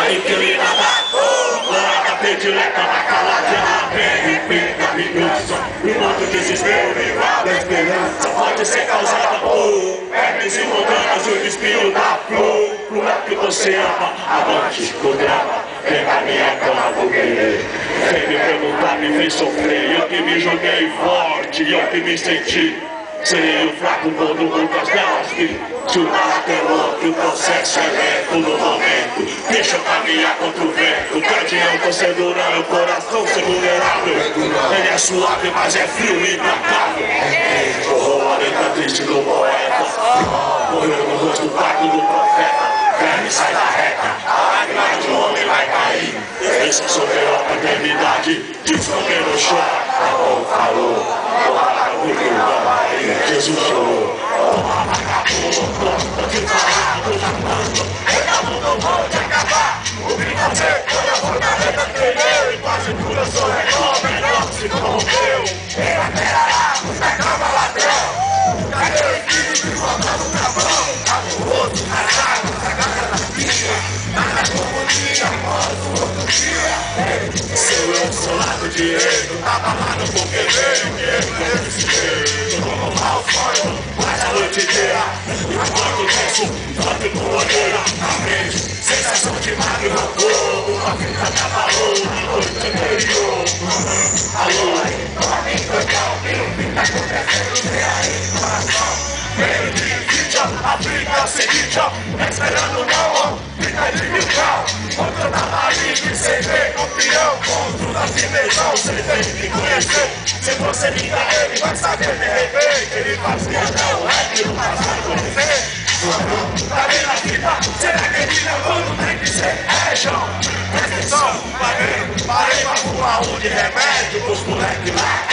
aí que ele nada. Lorada predileta na calada. Pega minutos, um outro desespero igual da esperança. Pode ser causada por herpes e montanas e o espinho da flor. Pro é que você ama, avante o drama. Vem na minha cama, vou querer. Vem me perguntar, me fez sofrer. Eu que me joguei forte, eu que me senti. Serei o fraco quando muitas delas vi. Se o mal é louco, o processo é lento no momento. Deixa eu caminhar contra o vento. Que adianta ser durão, o coração ser vulnerável. Ele é suave, mas é frio e implacável. Horror, a letra triste do poeta. Morreu no rosto pardo do profeta. Verme sai da reta, a lágrima de um homem vai cair. Pensa sobre a paternidade, diz que eu não choro. A bom falou, porra, o que vai, Jesus chorou. Porra, vagabundo, que falado, ainda mudou bom de acabar. O brincadeiro, olha a fortaleza tremeu. E quase tudo eu sou menor, menor se corrompeu. Pera, vai calma, ladrão. Cadê o espírito que volta no travão? Cabuloso, rasgado, sagrada da filha. Nada como dia, após o outro dia. Seu eu sou lado direito, tava lá no Pokémon. Que eu decidi, como mal sonho, mas a noite inteira. E acordo tenso, toque com bandeira na mente. Sensação de magro no corpo, uma fita me abalou na noite anterior. Alô, dorme, cantão, o que tá acontecendo? Vem aí no coração. Vem de vídeo, África é o seguinte, ó. Esperando não, ó, fica de mil grau. Contra da marinha, cê vem campeão. Contra da Cimejão, cê tem que conhecer. Se você liga ele, vai saber de repente. Ele fazia não, é que não faz acontecer. Tá vendo a fita? Será que ele não quando tem que ser? É, João, presta atenção. Parei pra fumar um de remédio. Os moleque lá,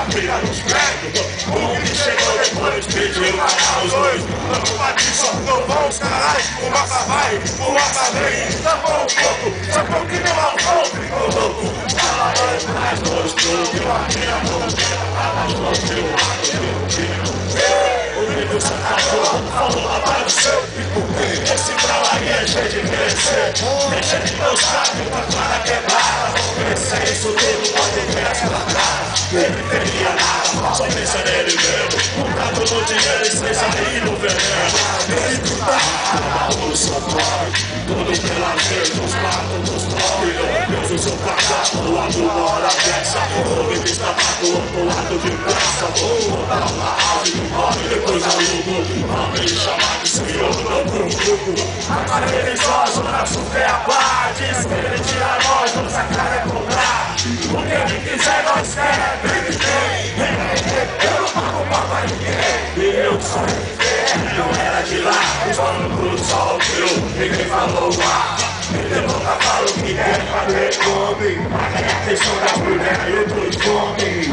a briga nos prédios. O que chegou depois pediu pra os dois. Vamos bater só, não vão os caras. O mapa vai, o mapa vem. Tapou um pouco, tapou que não há um pouco. Ficou louco, fala antes, mais dois, tudo. E a minha mão, ela explodiu, o livro Santa Cruz falou lá para o seu pico. Esse brau aí é cheio de crescer. Deixa de mostrar que tá para quebrar. Pensa isso tudo, pode ver as quadradas. Ele teria nada, só pensa nele mesmo. Comprado no dinheiro, estressa aí no veneno. Ele tudo o São Paulo, tudo pela gente, os matos, os pobres. Deus o seu passado, do lado uma hora dessa. O livro está do outro lado de pressa. Vou dar uma ave do nome, depois alugo. Homem chamado Senhor do grupo. Agora ele só zona sul é a paz. Diz que ele tira nós, vamos a cara é cobrar. O que ele quiser nós quer, ele tem. Eu não pago pau pra ninguém. E eu sou não era de lá. Os donos do sol viu, ninguém falou lá. Ele nunca falou que quer fazer come. Mas a atenção da mulher e outros homens.